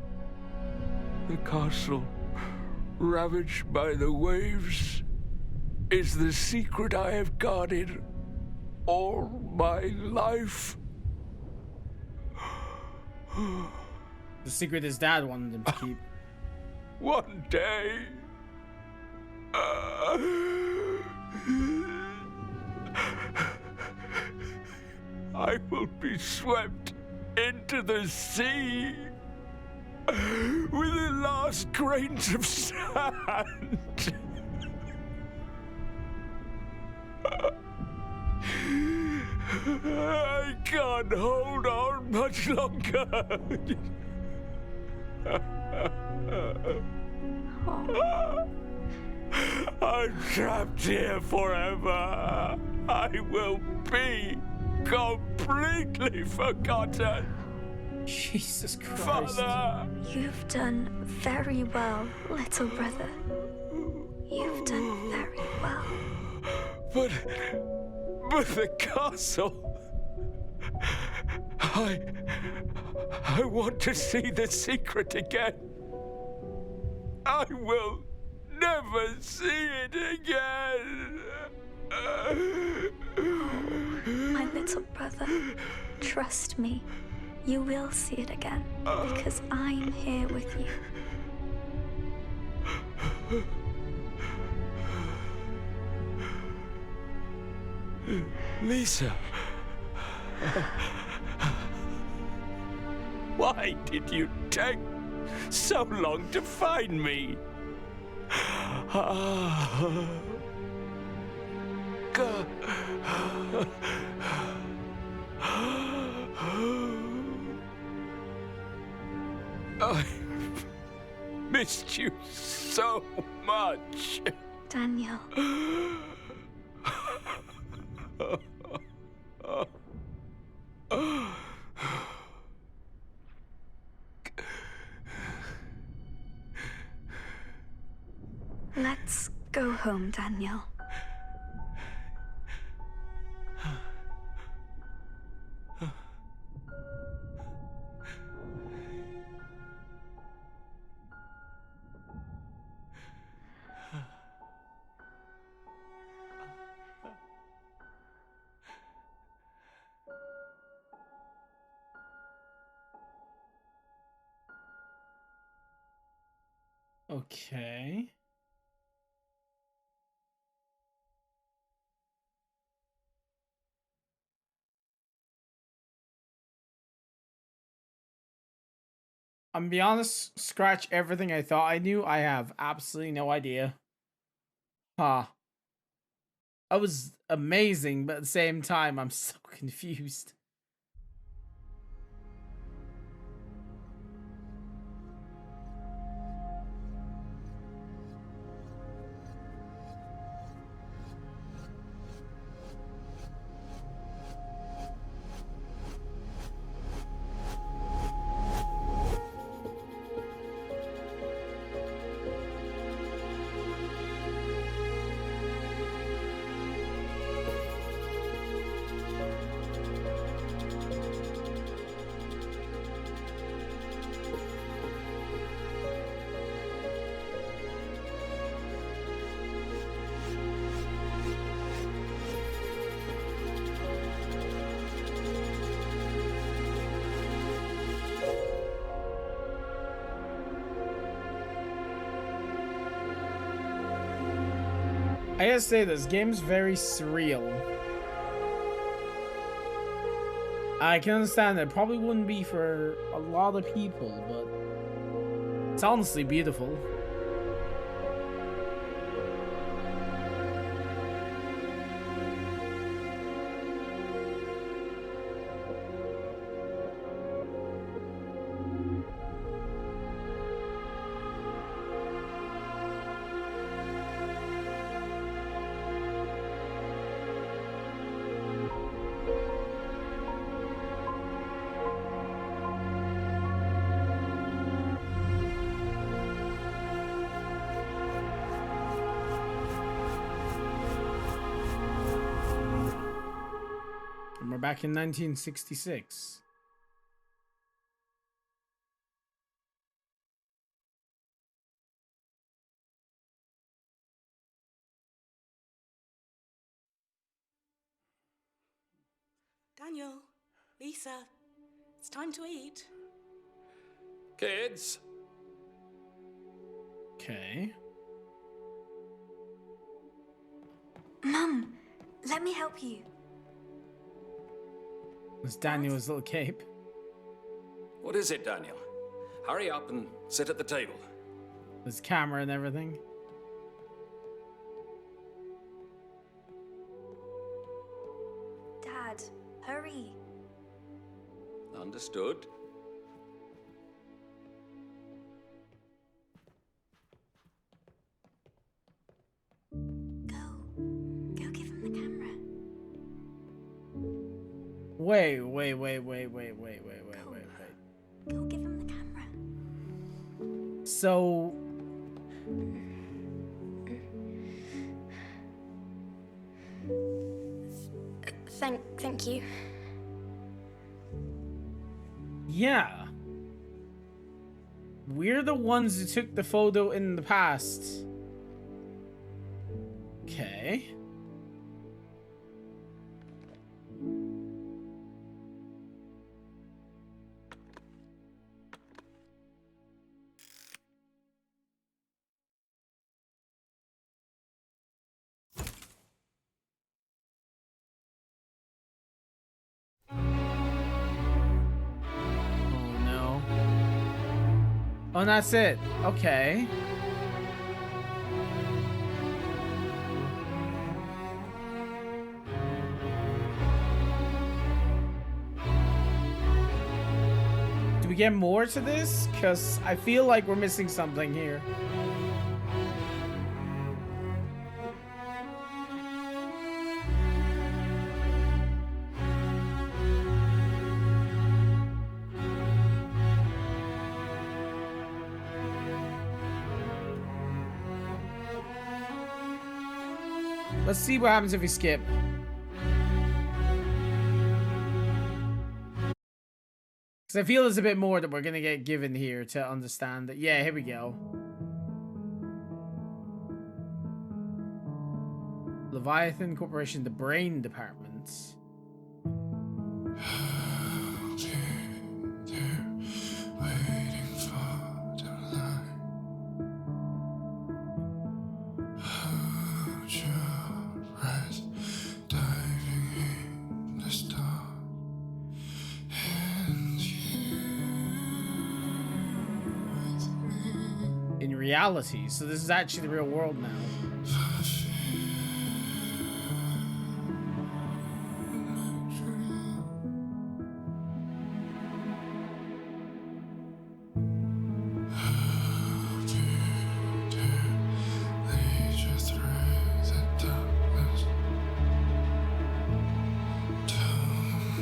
The castle, ravaged by the waves, is the secret I have guarded all my life. The secret his dad wanted him to keep. One day, I will be swept into the sea with the last grains of sand. I can't hold on much longer. I'm trapped here forever. I will be completely forgotten. Jesus Christ. Father! You've done very well, little brother. You've done very well. But the castle... I want to see the secret again. I will never see it again. My little brother, trust me. You will see it again, because I'm here with you. Lisa. Why did you take so long to find me? I missed you so much. Daniel. Let's go home, Daniel. Okay. I'm gonna be honest, scratch everything I thought I knew. I have absolutely no idea. Huh. That was amazing, but at the same time, I'm so confused. I gotta say, this game's very surreal. I can understand that it probably wouldn't be for a lot of people, but it's honestly beautiful. And we're back in 1966. Daniel, Lisa, it's time to eat. Kids? Okay. Mum, let me help you. It's Daniel's little cape. What is it, Daniel? Hurry up and sit at the table. His camera and everything. Dad, hurry. Understood. Go give him the camera. Wait. Go give him the camera. So... Thank you. Yeah. We're the ones who took the photo in the past. Okay. Oh no. Oh, and that's it. Okay. Do we get more to this? Because I feel like we're missing something here. Let's see what happens if we skip. Because I feel there's a bit more that we're going to get given here to understand that. Yeah, here we go. Leviathan Corporation, the brain department. In reality, so this is actually the real world now.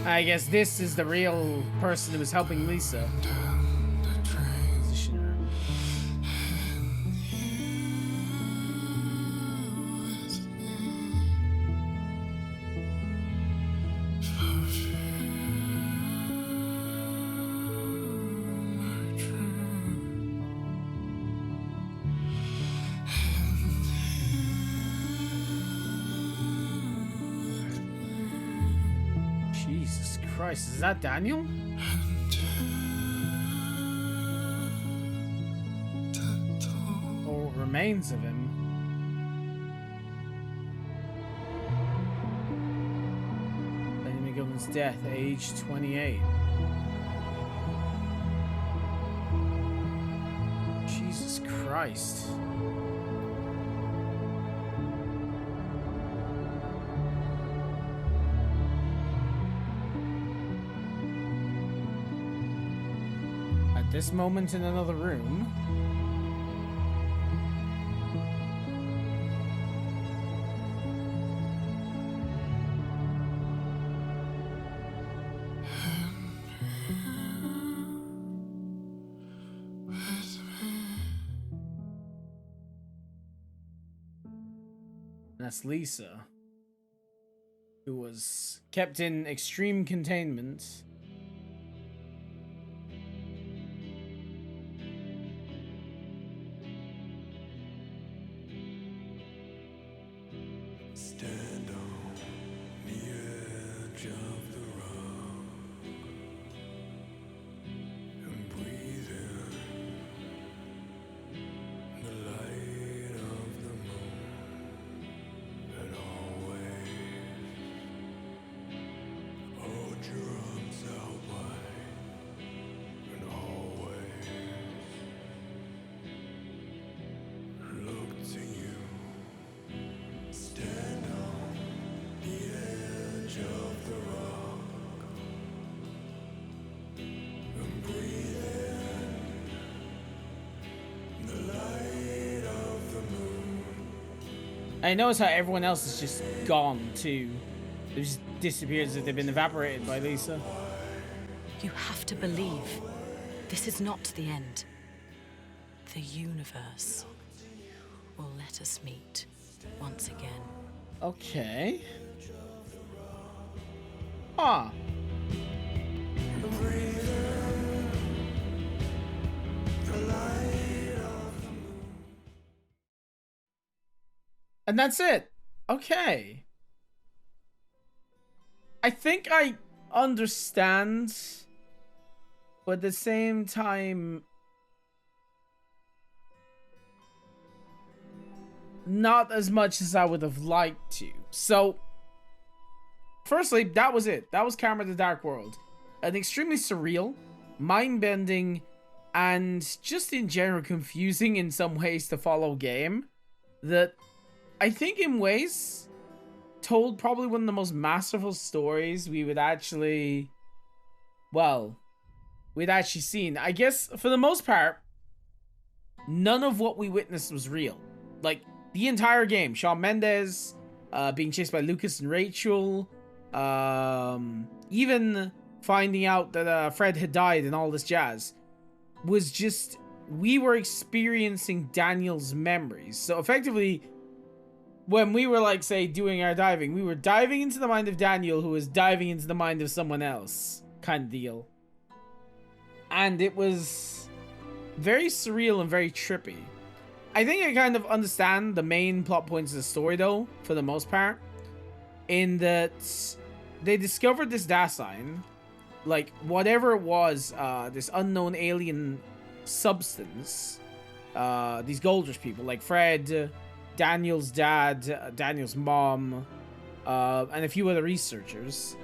I guess this is the real person who was helping Lisa. Position her. Jesus Christ, is that Daniel? Or remains of him? Benjamin Gilman's death, age 28. Jesus Christ. At this moment in another room. That's Lisa, who was kept in extreme containment. Stand on the edge of the rock and breathe in the light of the moon, and always hold your arms out wide, and always look to you. Stand on the edge of the rock and breathe in the light of the moon. I notice how everyone else is just gone too. They just disappeared as if they've been evaporated by Lisa. You have to believe this is not the end. The universe will let us meet once again. Okay. Huh. And that's it. Okay. I think I understand, but at the same time, not as much as I would have liked to. So, firstly, that was it. That was Camera the Dark World. An extremely surreal, mind-bending, and just in general confusing in some ways to follow game that I think in ways told probably one of the most masterful stories we would actually, well, we'd actually seen. I guess for the most part, none of what we witnessed was real. Like, the entire game, Shawn Mendes being chased by Lucas and Rachel, even finding out that Fred had died and all this jazz, was just, we were experiencing Daniel's memories. So effectively, when we were, like, say, doing our diving, we were diving into the mind of Daniel, who was diving into the mind of someone else, kind of deal. And it was very surreal and very trippy. I think I kind of understand the main plot points of the story, though, for the most part, in that they discovered this Dasein, like, whatever it was, this unknown alien substance, these Goldrush people, like Fred, Daniel's dad, Daniel's mom, and a few other researchers,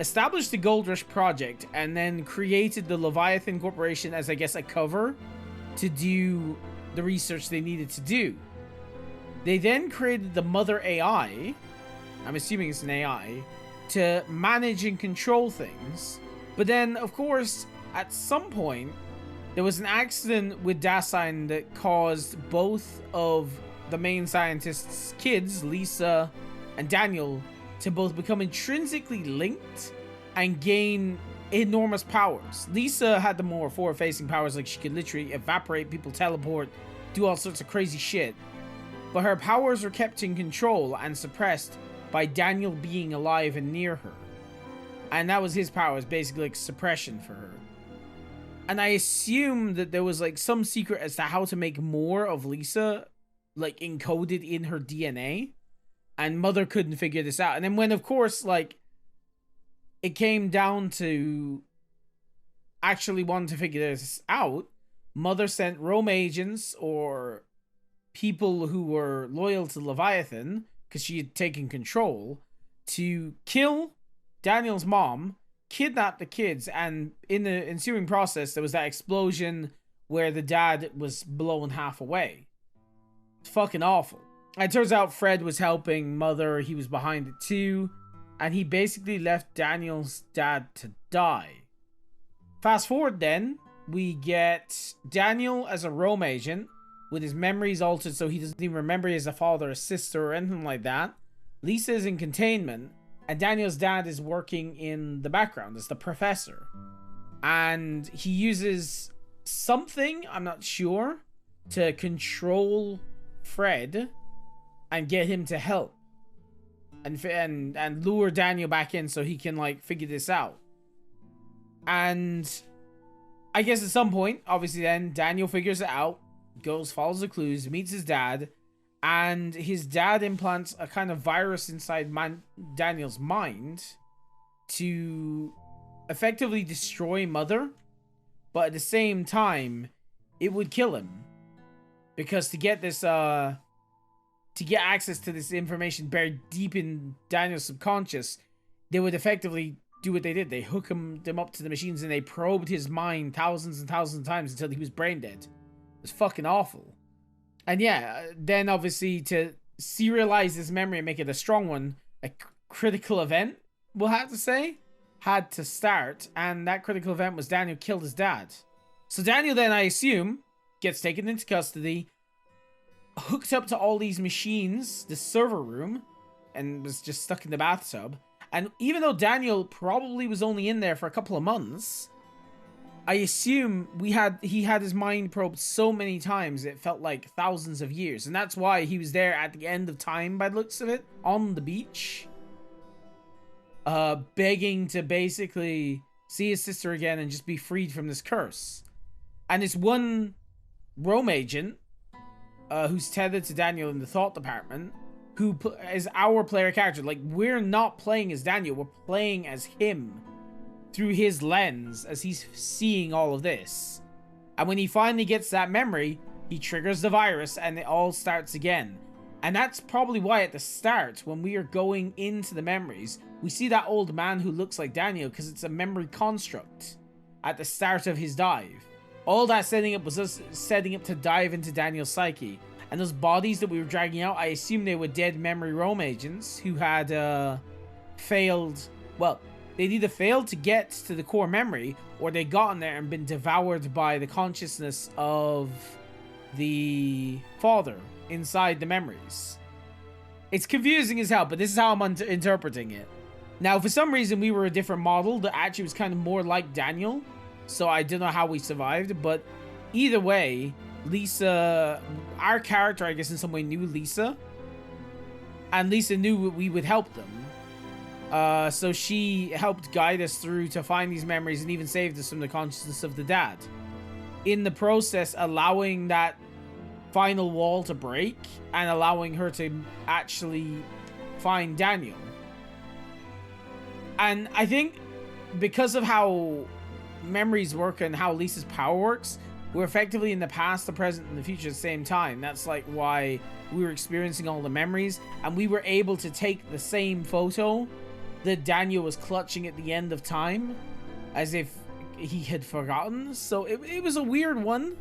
established the Goldrush Project and then created the Leviathan Corporation as, I guess, a cover to do the research they needed to do. They then created the Mother AI, I'm assuming it's an AI, to manage and control things. But then, of course, at some point, there was an accident with Dasein that caused both of the main scientists' kids, Lisa and Daniel, to both become intrinsically linked and gain enormous powers. Lisa had the more forward-facing powers, like she could literally evaporate people, teleport, do all sorts of crazy shit. But her powers were kept in control and suppressed by Daniel being alive and near her. And that was his powers, basically like suppression for her. And I assume that there was like some secret as to how to make more of Lisa, like encoded in her DNA. And Mother couldn't figure this out. And then when, of course, like, it came down to actually wanting to figure this out, Mother sent roam agents or people who were loyal to Leviathan, because she had taken control, to kill Daniel's mom, kidnap the kids, and in the ensuing process, there was that explosion where the dad was blown half away. It's fucking awful. It turns out Fred was helping Mother. He was behind it too. And he basically left Daniel's dad to die. Fast forward then, we get Daniel as a roam agent with his memories altered so he doesn't even remember he has a father or sister or anything like that. Lisa is in containment. And Daniel's dad is working in the background as the professor. And he uses something, I'm not sure, to control Fred and get him to help and lure Daniel back in so he can like figure this out. And I guess at some point, obviously then Daniel figures it out, goes, follows the clues, meets his dad, and his dad implants a kind of virus inside Daniel's mind to effectively destroy Mother, but at the same time it would kill him, because to get this to get access to this information buried deep in Daniel's subconscious, they would effectively do what they did. They hook them up to the machines and they probed his mind thousands and thousands of times until he was brain dead. It was fucking awful. And yeah, then obviously to serialize this memory and make it a strong one, a critical event, we'll have to say, had to start. And that critical event was Daniel killed his dad. So Daniel then, I assume, gets taken into custody, hooked up to all these machines, the server room, and was just stuck in the bathtub. And even though Daniel probably was only in there for a couple of months, I assume he had his mind probed so many times it felt like thousands of years. And that's why he was there at the end of time, by the looks of it, on the beach. begging to basically see his sister again and just be freed from this curse. And this one Rome agent, who's tethered to Daniel in the thought department, who is our player character. Like, we're not playing as Daniel, we're playing as him through his lens as he's seeing all of this. And when he finally gets that memory, he triggers the virus and it all starts again. And that's probably why at the start, when we are going into the memories, we see that old man who looks like Daniel, because it's a memory construct at the start of his dive. All that setting up was us setting up to dive into Daniel's psyche. And those bodies that we were dragging out, I assume they were dead memory Rome agents who had failed. Well, they'd either failed to get to the core memory, or they'd gotten there and been devoured by the consciousness of the father inside the memories. It's confusing as hell, but this is how I'm interpreting it. Now, for some reason, we were a different model that actually was kind of more like Daniel, so I don't know how we survived, but either way, Lisa, our character, I guess in some way knew Lisa, and Lisa knew we would help them. So she helped guide us through to find these memories and even saved us from the consciousness of the dad. In the process, allowing that final wall to break and allowing her to actually find Daniel. And I think because of how memories work and how Lisa's power works, we're effectively in the past, the present, and the future at the same time. That's like why we were experiencing all the memories, and we were able to take the same photo that Daniel was clutching at the end of time as if he had forgotten. So it was a weird one.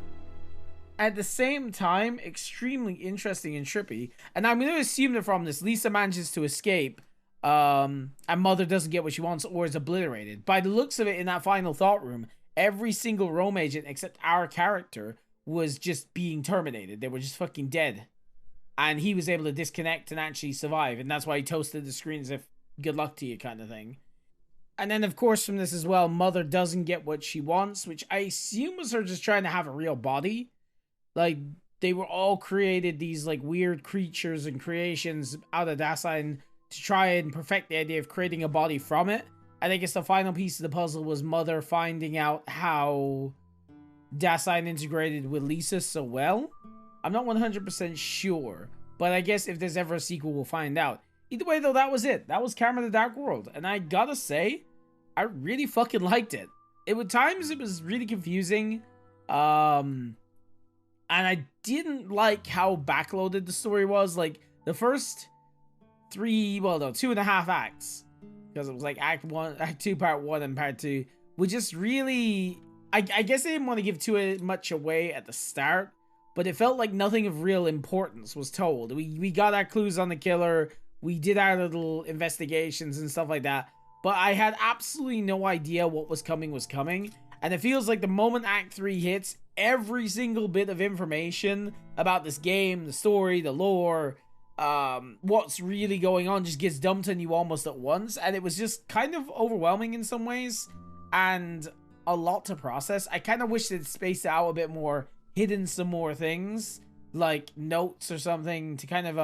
At the same time, extremely interesting and trippy. And I'm going to assume that from this, Lisa manages to escape, and Mother doesn't get what she wants or is obliterated. By the looks of it, in that final thought room, every single Rome agent except our character was just being terminated. They were just fucking dead. And he was able to disconnect and actually survive. And that's why he toasted the screen as if, good luck to you kind of thing. And then, of course, from this as well, Mother doesn't get what she wants, which I assume was her just trying to have a real body. Like, they were all created, these, like, weird creatures and creations out of Dasein to try and perfect the idea of creating a body from it. And I guess the final piece of the puzzle was Mother finding out how Dasein integrated with Lisa so well. I'm not 100% sure, but I guess if there's ever a sequel, we'll find out. Either way, though, that was it. That was Karma the Dark World. And I gotta say, I really fucking liked it. At times, it was really confusing. And I didn't like how backloaded the story was. Like, the first 2.5 acts, because it was like Act 1, Act 2, Part 1, and Part 2, were just really... I guess I didn't want to give too much away at the start, but it felt like nothing of real importance was told. We got our clues on the killer, we did our little investigations and stuff like that, but I had absolutely no idea what was coming, and it feels like the moment Act 3 hits, every single bit of information about this game, the story, the lore, what's really going on just gets dumped on you almost at once, and it was just kind of overwhelming in some ways, and a lot to process. I kind of wish they'd spaced it out a bit more, hidden some more things, like notes or something, to kind of,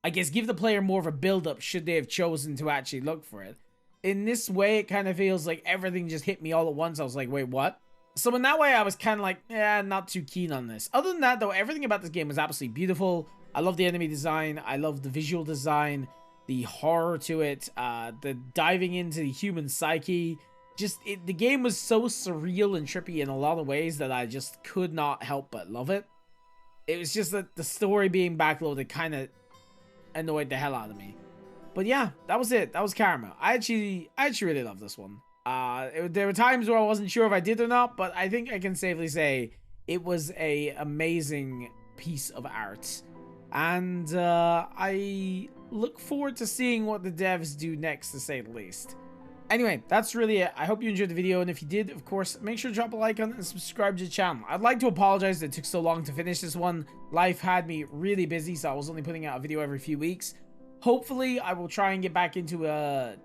I guess give the player more of a build-up should they have chosen to actually look for it. In this way, it kind of feels like everything just hit me all at once. I was like, wait, what? So in that way, I was kind of like, not too keen on this. Other than that, though, everything about this game was absolutely beautiful. I love the enemy design. I love the visual design, the horror to it, the diving into the human psyche. The game was so surreal and trippy in a lot of ways that I just could not help but love it. It was just that the story being backloaded kind of annoyed the hell out of me. But yeah, that was it. That was Karma. I actually really love this one. There were times where I wasn't sure if I did or not, but I think I can safely say it was a amazing piece of art. And I look forward to seeing what the devs do next, to say the least. Anyway, that's really it. I hope you enjoyed the video, and if you did, of course, make sure to drop a like on it and subscribe to the channel. I'd like to apologize that it took so long to finish this one. Life had me really busy, so I was only putting out a video every few weeks. Hopefully, I will try and get back into a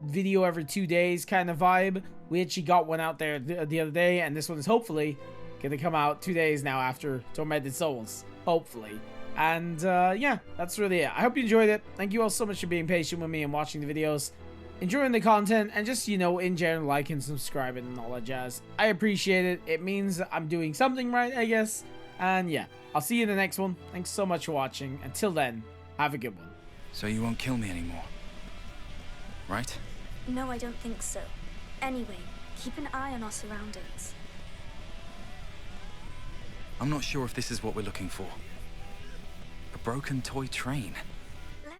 video every 2 days kind of vibe. We actually got one out there the other day, and this one is hopefully going to come out 2 days now after Tormented Souls. Hopefully. And yeah, that's really it. I hope you enjoyed it. Thank you all so much for being patient with me and watching the videos, enjoying the content, and just, you know, in general, liking, subscribing, and all that jazz. I appreciate it. It means I'm doing something right, I guess. And yeah, I'll see you in the next one. Thanks so much for watching. Until then, have a good one. So you won't kill me anymore, right? No, I don't think so. Anyway, keep an eye on our surroundings. I'm not sure if this is what we're looking for. A broken toy train.